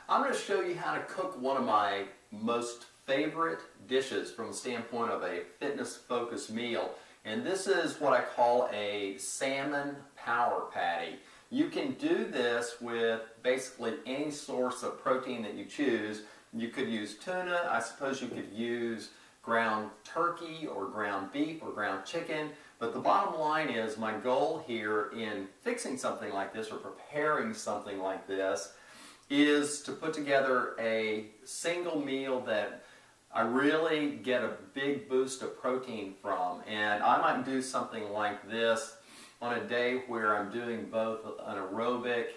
I'm going to show you how to cook one of my most favorite dishes from the standpoint of a fitness-focused meal. And this is what I call a salmon power patty. You can do this with basically any source of protein that you choose. You could use tuna. I suppose you could use ground turkey or ground beef or ground chicken. But the bottom line is my goal here in fixing something like this or preparing something like this is to put together a single meal that I really get a big boost of protein from. And I might do something like this on a day where I'm doing both an aerobic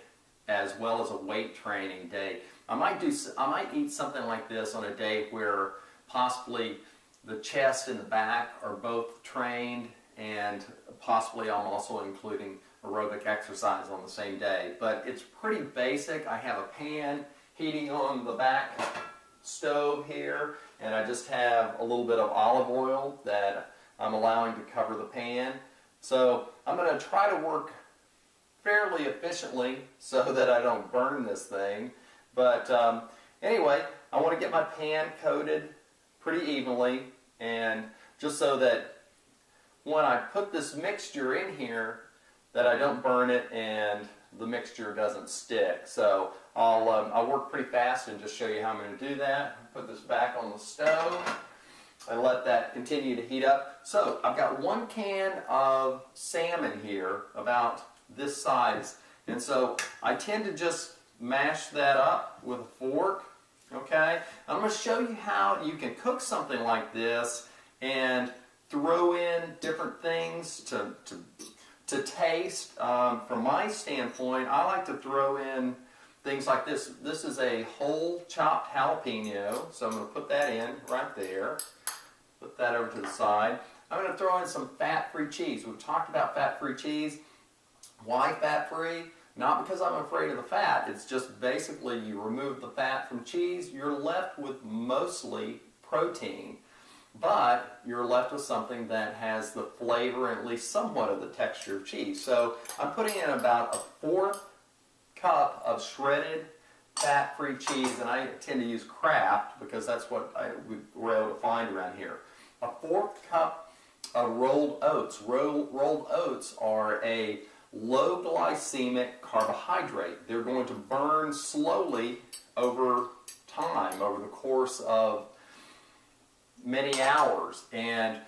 as well as a weight training day. I might eat something like this on a day where possibly the chest and the back are both trained, and possibly I'm also including aerobic exercise on the same day. But it's pretty basic. I have a pan heating on the back stove here, and I just have a little bit of olive oil that I'm allowing to cover the pan. So I'm going to try to work fairly efficiently so that I don't burn this thing. But anyway, I want to get my pan coated pretty evenly, and just so that when I put this mixture in here that I don't burn it and the mixture doesn't stick. So I'll work pretty fast and just show you how I'm going to do that. Put this back on the stove and let that continue to heat up. So I've got 1 can of salmon here, about this size. And so I tend to just mash that up with a fork. Okay? I'm going to show you how you can cook something like this and throw in different things to taste. From my standpoint, I like to throw in things like this. This is a whole chopped jalapeno, so I'm going to put that in right there. Put that over to the side. I'm going to throw in some fat-free cheese. We've talked about fat-free cheese. Why fat-free? Not because I'm afraid of the fat. It's just basically you remove the fat from cheese, you're left with mostly protein. But you're left with something that has the flavor and at least somewhat of the texture of cheese. So I'm putting in about a 1/4 cup of shredded fat-free cheese, and I tend to use Kraft because that's what we were able to find around here. A 1/4 cup of rolled oats. Rolled oats are a low glycemic carbohydrate. They're going to burn slowly over time, over the course of many hours, and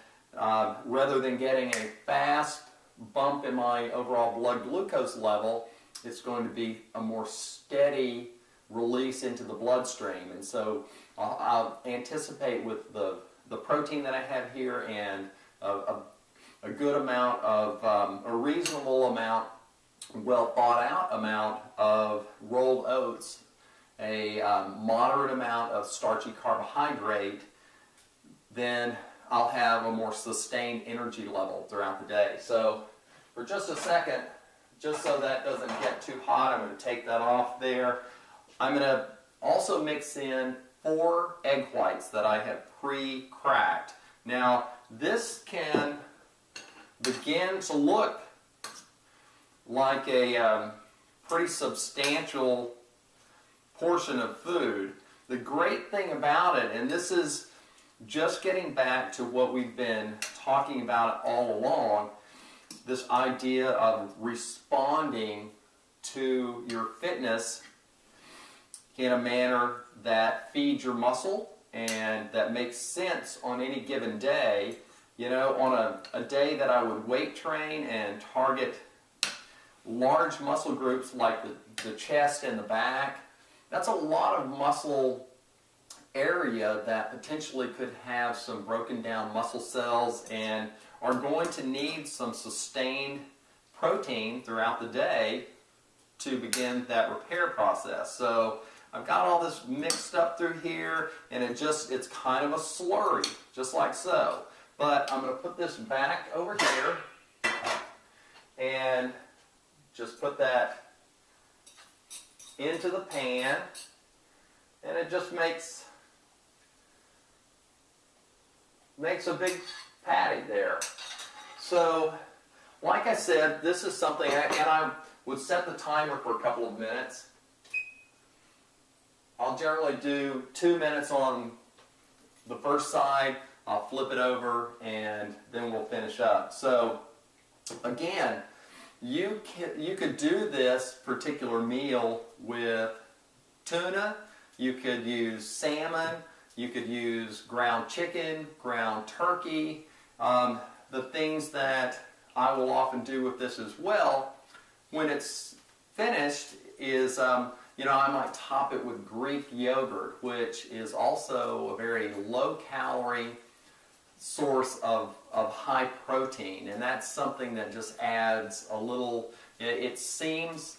rather than getting a fast bump in my overall blood glucose level, it's going to be a more steady release into the bloodstream. And so I'll anticipate with the protein that I have here and a good amount of, a reasonable amount, well thought out amount of rolled oats, a moderate amount of starchy carbohydrate, then I'll have a more sustained energy level throughout the day. So for just a second, just so that doesn't get too hot, I'm going to take that off there. I'm going to also mix in 4 egg whites that I have pre-cracked. Now this can begin to look like a pretty substantial portion of food. The great thing about it, and this is just getting back to what we've been talking about all along, this idea of responding to your fitness in a manner that feeds your muscle and that makes sense on any given day. You know, on a day that I would weight train and target large muscle groups like the chest and the back, that's a lot of muscle area that potentially could have some broken down muscle cells and are going to need some sustained protein throughout the day to begin that repair process. So I've got all this mixed up through here, and it's kind of a slurry, just like so. But I'm going to put this back over here and just put that into the pan, and it just makes a big patty there. So, like I said, this is something, and I would set the timer for a couple of minutes. I'll generally do 2 minutes on the first side, I'll flip it over, and then we'll finish up. So again, you could do this particular meal with tuna, you could use salmon, you could use ground chicken, ground turkey. The things that I will often do with this as well, when it's finished, is I might top it with Greek yogurt, which is also a very low-calorie source of high protein, and that's something that just adds a little. It seems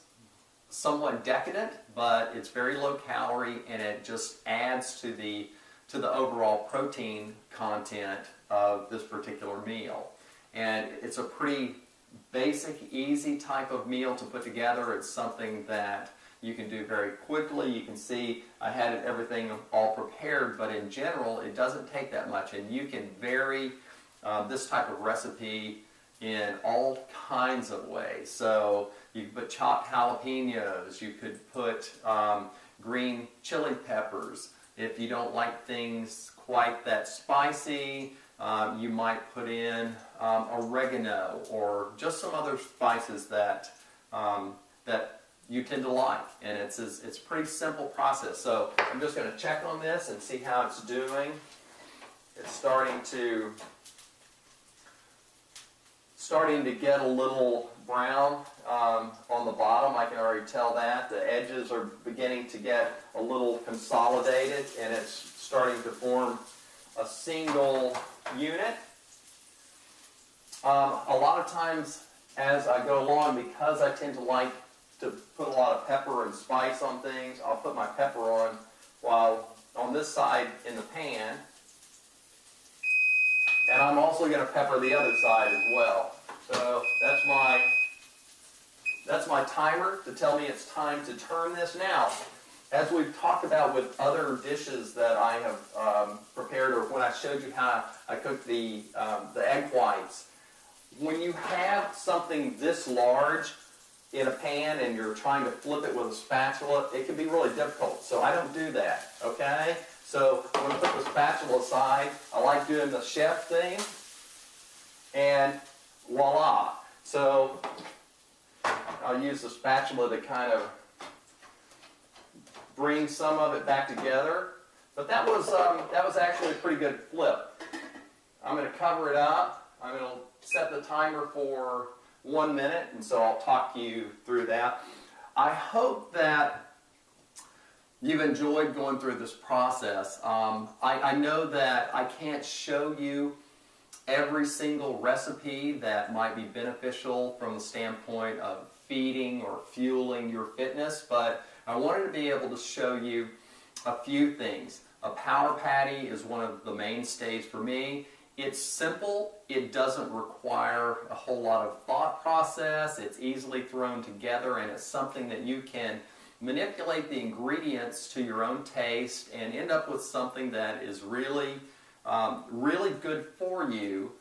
somewhat decadent, but it's very low calorie, and it just adds to the overall protein content of this particular meal. And it's a pretty basic, easy type of meal to put together. It's something that you can do very quickly. You can see I had everything all prepared, but in general it doesn't take that much, and you can vary this type of recipe in all kinds of ways. So you could put chopped jalapenos, you could put green chili peppers. If you don't like things quite that spicy, you might put in oregano or just some other spices that you tend to like, and it's a pretty simple process. So I'm just going to check on this and see how it's doing. It's starting to get a little brown on the bottom. I can already tell that. The edges are beginning to get a little consolidated, and it's starting to form a single unit. A lot of times as I go along, because I tend to like to put a lot of pepper and spice on things, I'll put my pepper on while on this side in the pan. And I'm also going to pepper the other side as well. So that's my timer to tell me it's time to turn this. Now, as we've talked about with other dishes that I have prepared, or when I showed you how I cooked the egg whites, when you have something this large in a pan and you're trying to flip it with a spatula, it can be really difficult. So I don't do that, okay? So I'm going to put the spatula aside. I like doing the chef thing, and voila. So I'll use the spatula to kind of bring some of it back together. But that was actually a pretty good flip. I'm going to cover it up. I'm going to set the timer for 1 minute, and so I'll talk you through that. I hope that you've enjoyed going through this process. I know that I can't show you every single recipe that might be beneficial from the standpoint of feeding or fueling your fitness, but I wanted to be able to show you a few things. A power patty is one of the mainstays for me. It's simple, it doesn't require a whole lot of thought process, it's easily thrown together, and it's something that you can manipulate the ingredients to your own taste and end up with something that is really, really good for you,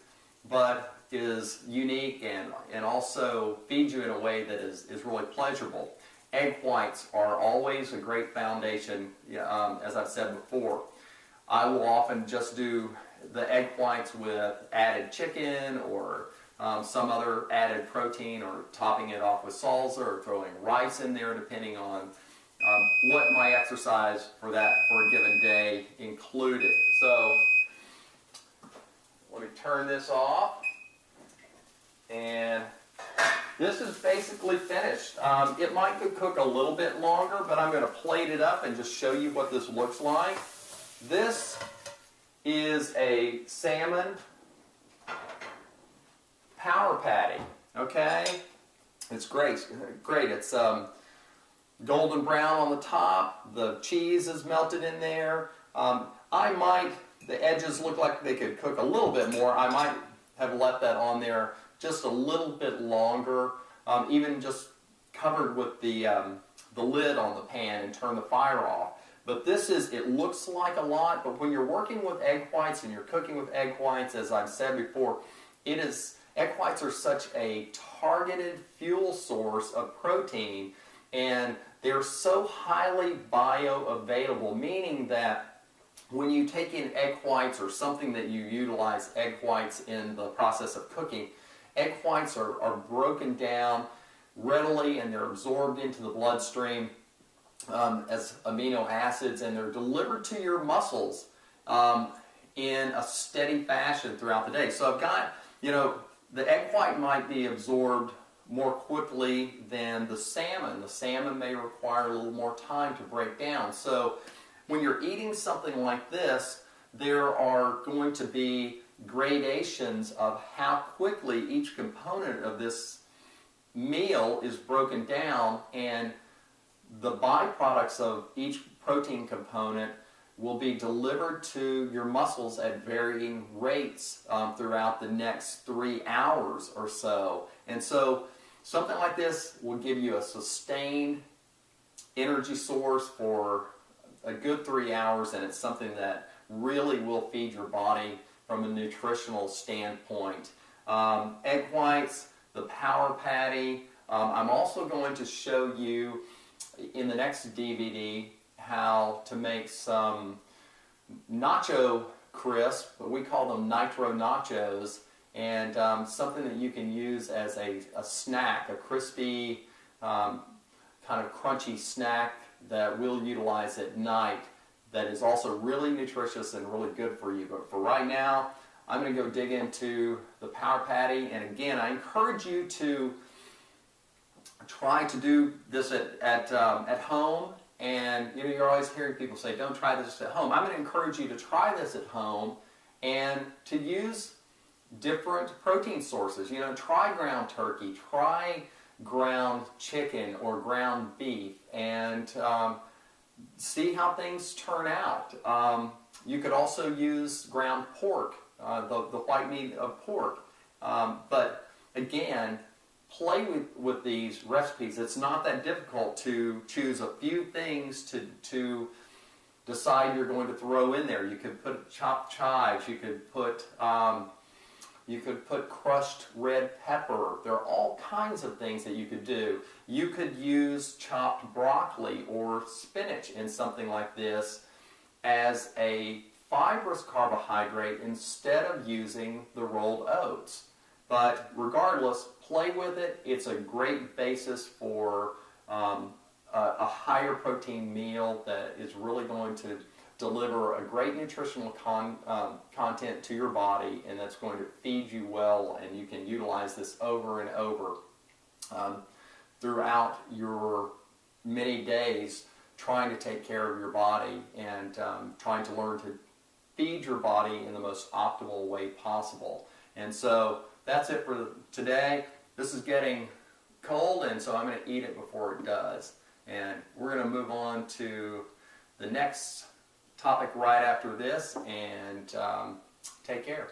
but is unique and also feeds you in a way that is really pleasurable. Egg whites are always a great foundation, as I've said before. I will often just do the egg whites with added chicken or some other added protein, or topping it off with salsa, or throwing rice in there, depending on what my exercise for a given day included. So let me turn this off, and this is basically finished. It might cook a little bit longer, but I'm going to plate it up and just show you what this looks like. This is a salmon power patty, okay? It's great. It's golden brown on the top. The cheese is melted in there. The edges look like they could cook a little bit more. I might have left that on there just a little bit longer, even just covered with the lid on the pan and turn the fire off. But it looks like a lot, but when you're working with egg whites and you're cooking with egg whites, as I've said before, egg whites are such a targeted fuel source of protein, and they're so highly bioavailable, meaning that when you take in egg whites or something that you utilize egg whites in the process of cooking, egg whites are broken down readily and they're absorbed into the bloodstream as amino acids, and they're delivered to your muscles in a steady fashion throughout the day. So I've got, the egg white might be absorbed more quickly than the salmon. The salmon may require a little more time to break down. So when you're eating something like this, there are going to be gradations of how quickly each component of this meal is broken down, and the byproducts of each protein component will be delivered to your muscles at varying rates throughout the next 3 hours or so. And so something like this will give you a sustained energy source for a good 3 hours, and it's something that really will feed your body from a nutritional standpoint. Egg whites, the power patty. I'm also going to show you in the next DVD how to make some nacho crisp, but we call them nitro nachos, and something that you can use as a snack, a crispy, kind of crunchy snack that we'll utilize at night that is also really nutritious and really good for you. But for right now, I'm going to go dig into the power patty, and again, I encourage you to try to do this at home. And you're always hearing people say, don't try this at home. I'm going to encourage you to try this at home and to use different protein sources. Try ground turkey, try ground chicken or ground beef, and see how things turn out. You could also use ground pork, the white meat of pork. But again, play with these recipes. It's not that difficult to choose a few things to decide you're going to throw in there. You could put chopped chives. You could put crushed red pepper. There are all kinds of things that you could do. You could use chopped broccoli or spinach in something like this as a fibrous carbohydrate instead of using the rolled oats. But regardless, play with it. It's a great basis for a higher protein meal that is really going to deliver a great nutritional content to your body, and that's going to feed you well, and you can utilize this over and over throughout your many days trying to take care of your body and trying to learn to feed your body in the most optimal way possible. And so that's it for today. This is getting cold, and so I'm going to eat it before it does. And we're going to move on to the next topic right after this, and take care.